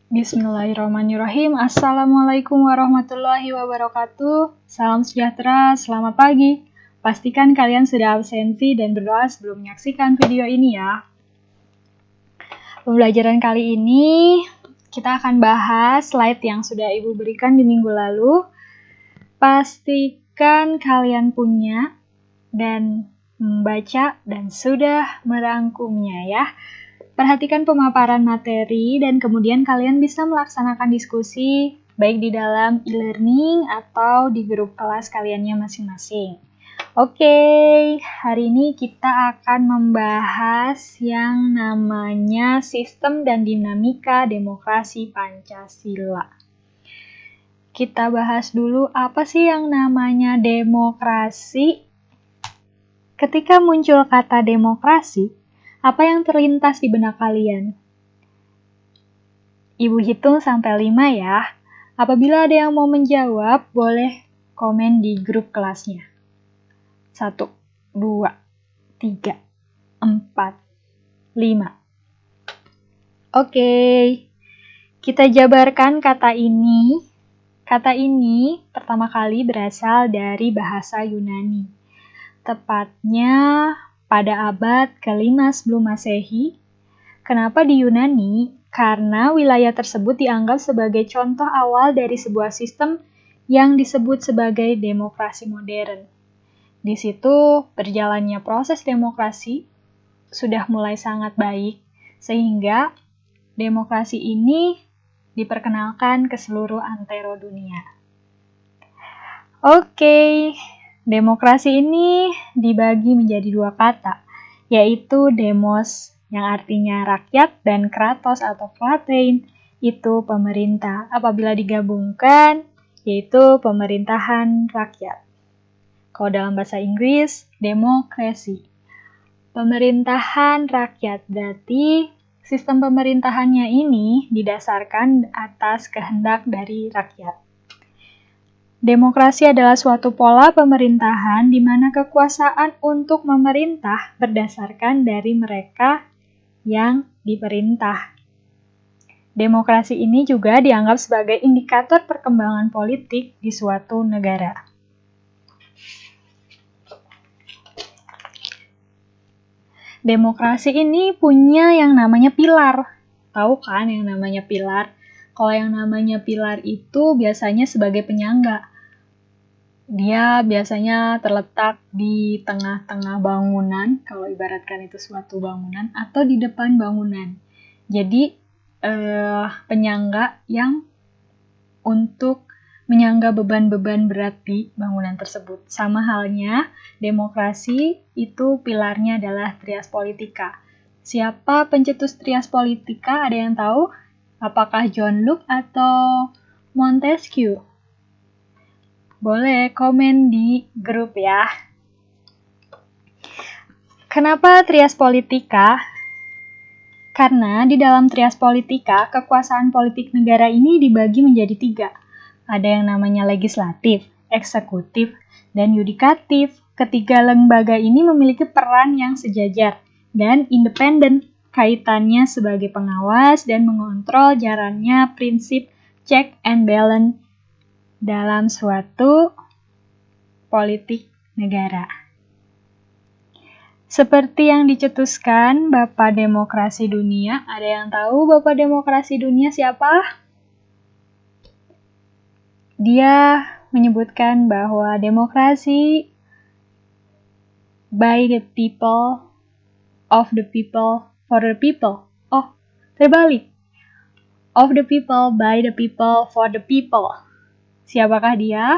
Bismillahirrahmanirrahim. Assalamualaikum warahmatullahi wabarakatuh. Salam sejahtera, selamat pagi. Pastikan kalian sudah absensi dan berdoa sebelum menyaksikan video ini ya. Pembelajaran kali ini kita akan bahas slide yang sudah Ibu berikan di minggu lalu. Pastikan kalian punya dan membaca dan sudah merangkumnya ya. Perhatikan pemaparan materi dan kemudian kalian bisa melaksanakan diskusi baik di dalam e-learning atau di grup kelas kaliannya masing-masing. Oke, hari ini kita akan membahas yang namanya sistem dan dinamika demokrasi Pancasila. Kita bahas dulu apa sih yang namanya demokrasi. Ketika muncul kata demokrasi, apa yang terlintas di benak kalian? Ibu hitung sampai 5 ya. Apabila ada yang mau menjawab, boleh komen di grup kelasnya. 1, 2, 3, 4, 5. Oke, kita jabarkan kata ini. Kata ini pertama kali berasal dari bahasa Yunani. Tepatnya pada abad ke-5 sebelum Masehi. Kenapa di Yunani? Karena wilayah tersebut dianggap sebagai contoh awal dari sebuah sistem yang disebut sebagai demokrasi modern. Di situ berjalannya proses demokrasi sudah mulai sangat baik, sehingga demokrasi ini diperkenalkan ke seluruh antero dunia. Oke. Demokrasi ini dibagi menjadi 2 kata, yaitu demos yang artinya rakyat dan kratos atau kratein itu pemerintah. Apabila digabungkan, yaitu pemerintahan rakyat. Kalau dalam bahasa Inggris, demokrasi. Pemerintahan rakyat berarti sistem pemerintahannya ini didasarkan atas kehendak dari rakyat. Demokrasi adalah suatu pola pemerintahan di mana kekuasaan untuk memerintah berdasarkan dari mereka yang diperintah. Demokrasi ini juga dianggap sebagai indikator perkembangan politik di suatu negara. Demokrasi ini punya yang namanya pilar. Tahu kan yang namanya pilar? Kalau yang namanya pilar itu biasanya sebagai penyangga. Dia biasanya terletak di tengah-tengah bangunan, kalau ibaratkan itu suatu bangunan, atau di depan bangunan. Jadi, penyangga yang untuk menyangga beban-beban berat di bangunan tersebut. Sama halnya, demokrasi itu pilarnya adalah trias politika. Siapa pencetus trias politika? Ada yang tahu? Apakah John Locke atau Montesquieu? Boleh komen di grup ya. Kenapa trias politika? Karena di dalam trias politika, kekuasaan politik negara ini dibagi menjadi 3. Ada yang namanya legislatif, eksekutif, dan yudikatif. Ketiga lembaga ini memiliki peran yang sejajar dan independen. Kaitannya sebagai pengawas dan mengontrol jalannya prinsip check and balance dalam suatu politik negara. Seperti yang dicetuskan Bapak Demokrasi Dunia, ada yang tahu Bapak Demokrasi Dunia siapa? Dia menyebutkan bahwa demokrasi by the people, of the people, for the people. Oh, terbalik. Of the people, by the people, for the people. Siapakah dia?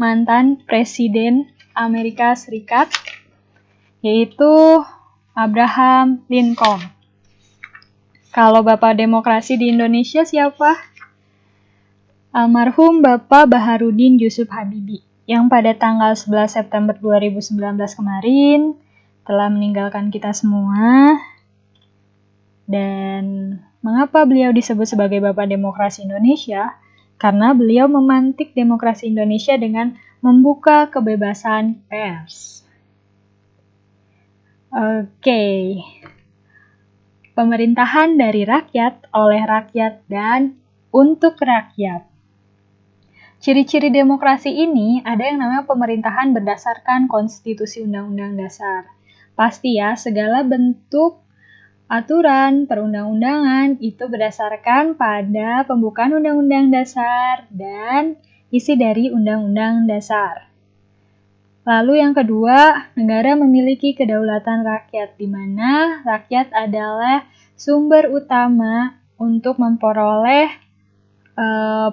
Mantan Presiden Amerika Serikat, yaitu Abraham Lincoln. Kalau Bapak Demokrasi di Indonesia siapa? Almarhum Bapak Baharudin Yusuf Habibie, yang pada tanggal 11 September 2019 kemarin telah meninggalkan kita semua. Dan mengapa beliau disebut sebagai Bapak Demokrasi Indonesia? Karena beliau memantik demokrasi Indonesia dengan membuka kebebasan pers. Oke. Pemerintahan dari rakyat, oleh rakyat, dan untuk rakyat. Ciri-ciri demokrasi ini ada yang namanya pemerintahan berdasarkan konstitusi undang-undang dasar. Pasti ya, segala bentuk aturan perundang-undangan itu berdasarkan pada pembukaan undang-undang dasar dan isi dari undang-undang dasar. Lalu yang kedua, negara memiliki kedaulatan rakyat, di mana rakyat adalah sumber utama untuk memperoleh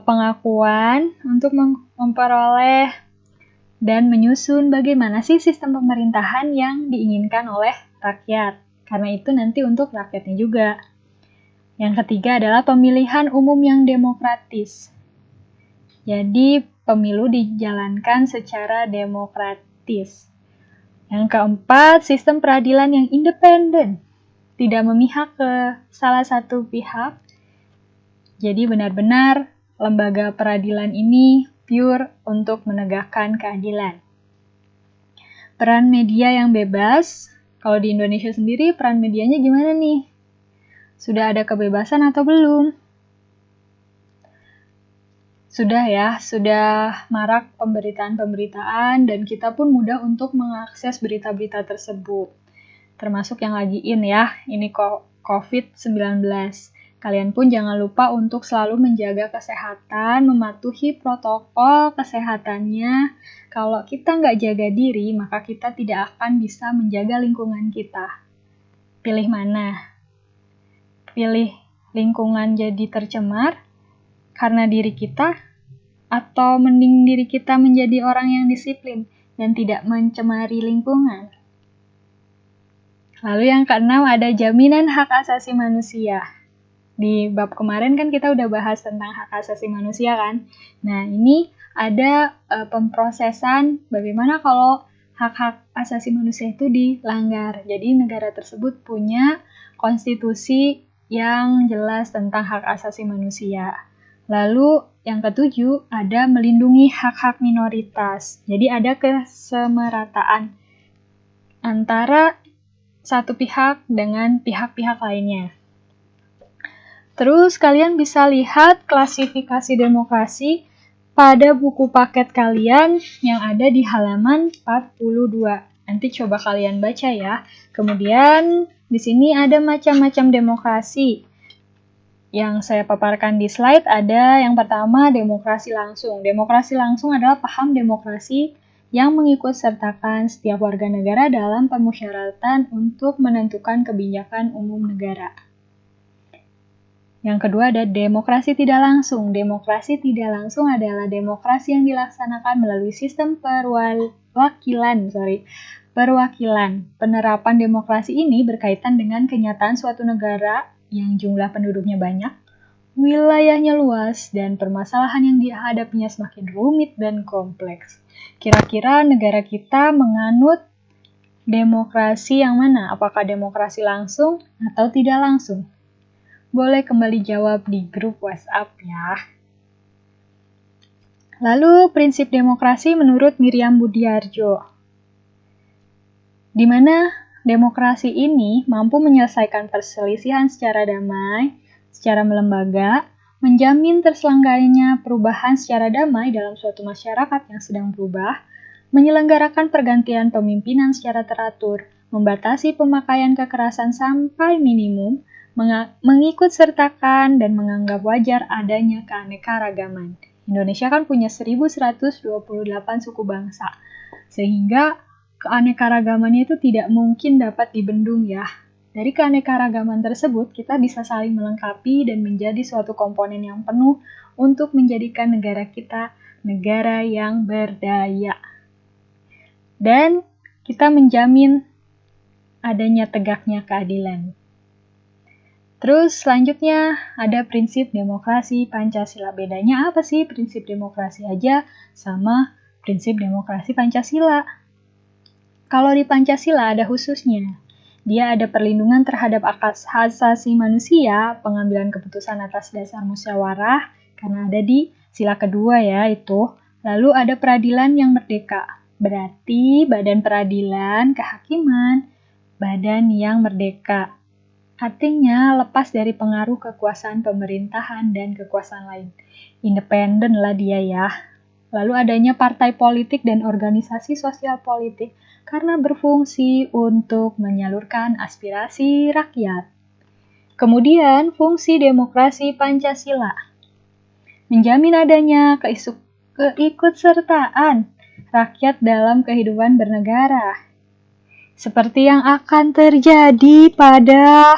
pengakuan, untuk memperoleh dan menyusun bagaimana sih sistem pemerintahan yang diinginkan oleh rakyat. Karena itu nanti untuk rakyatnya juga. Yang ketiga adalah pemilihan umum yang demokratis. Jadi pemilu dijalankan secara demokratis. Yang keempat, sistem peradilan yang independen. Tidak memihak ke salah satu pihak. Jadi benar-benar lembaga peradilan ini pure untuk menegakkan keadilan. Peran media yang bebas. Kalau di Indonesia sendiri, peran medianya gimana nih? Sudah ada kebebasan atau belum? Sudah ya, sudah marak pemberitaan-pemberitaan dan kita pun mudah untuk mengakses berita-berita tersebut. Termasuk yang lagi ya, ini COVID-19. Kalian pun jangan lupa untuk selalu menjaga kesehatan, mematuhi protokol kesehatannya. Kalau kita nggak jaga diri, maka kita tidak akan bisa menjaga lingkungan kita. Pilih mana? Pilih lingkungan jadi tercemar karena diri kita, atau mending diri kita menjadi orang yang disiplin dan tidak mencemari lingkungan. Lalu yang keenam ada jaminan hak asasi manusia. Di bab kemarin kan kita udah bahas tentang hak asasi manusia kan. Nah ini ada pemprosesan bagaimana kalau hak-hak asasi manusia itu dilanggar. Jadi negara tersebut punya konstitusi yang jelas tentang hak asasi manusia. Lalu yang ketujuh ada melindungi hak-hak minoritas. Jadi ada kesemerataan antara satu pihak dengan pihak-pihak lainnya. Terus kalian bisa lihat klasifikasi demokrasi pada buku paket kalian yang ada di halaman 42. Nanti coba kalian baca ya. Kemudian di sini ada macam-macam demokrasi. Yang saya paparkan di slide ada yang pertama demokrasi langsung. Demokrasi langsung adalah paham demokrasi yang mengikut sertakan setiap warga negara dalam permusyawaratan untuk menentukan kebijakan umum negara. Yang kedua ada demokrasi tidak langsung. Demokrasi tidak langsung adalah demokrasi yang dilaksanakan melalui sistem perwakilan. Penerapan demokrasi ini berkaitan dengan kenyataan suatu negara yang jumlah penduduknya banyak, wilayahnya luas, dan permasalahan yang dihadapinya semakin rumit dan kompleks. Kira-kira negara kita menganut demokrasi yang mana? Apakah demokrasi langsung atau tidak langsung? Boleh kembali jawab di grup WhatsApp ya. Lalu prinsip demokrasi menurut Miriam Budiarjo. Di mana demokrasi ini mampu menyelesaikan perselisihan secara damai, secara melembaga, menjamin terselenggaranya perubahan secara damai dalam suatu masyarakat yang sedang berubah, menyelenggarakan pergantian pemimpinan secara teratur, membatasi pemakaian kekerasan sampai minimum, mengikut sertakan dan menganggap wajar adanya keanekaragaman. Indonesia kan punya 1128 suku bangsa, sehingga keanekaragamannya itu tidak mungkin dapat dibendung ya. Dari keanekaragaman tersebut, kita bisa saling melengkapi dan menjadi suatu komponen yang penuh untuk menjadikan negara kita negara yang berdaya. Dan kita menjamin adanya tegaknya keadilan. Terus selanjutnya ada prinsip demokrasi Pancasila. Bedanya apa sih prinsip demokrasi aja sama prinsip demokrasi Pancasila? Kalau di Pancasila ada khususnya. Dia ada perlindungan terhadap hak asasi manusia, pengambilan keputusan atas dasar musyawarah, karena ada di sila kedua ya itu. Lalu ada peradilan yang merdeka. Berarti badan peradilan, kehakiman, badan yang merdeka. Artinya lepas dari pengaruh kekuasaan pemerintahan dan kekuasaan lain. Independen lah dia ya. Lalu adanya partai politik dan organisasi sosial politik karena berfungsi untuk menyalurkan aspirasi rakyat. Kemudian fungsi demokrasi Pancasila menjamin adanya keikutsertaan rakyat dalam kehidupan bernegara. Seperti yang akan terjadi pada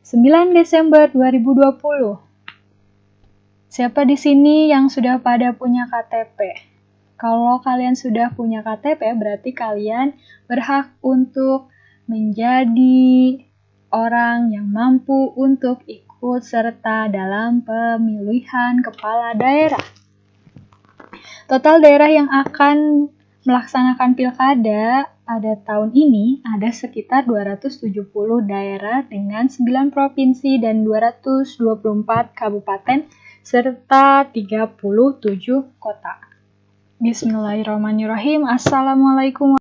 9 Desember 2020. Siapa di sini yang sudah pada punya KTP? Kalau kalian sudah punya KTP, berarti kalian berhak untuk menjadi orang yang mampu untuk ikut serta dalam pemilihan kepala daerah. Total daerah yang akan melaksanakan pilkada pada tahun ini ada sekitar 270 daerah dengan 9 provinsi dan 224 kabupaten serta 37 kota. Bismillahirrahmanirrahim. Assalamualaikum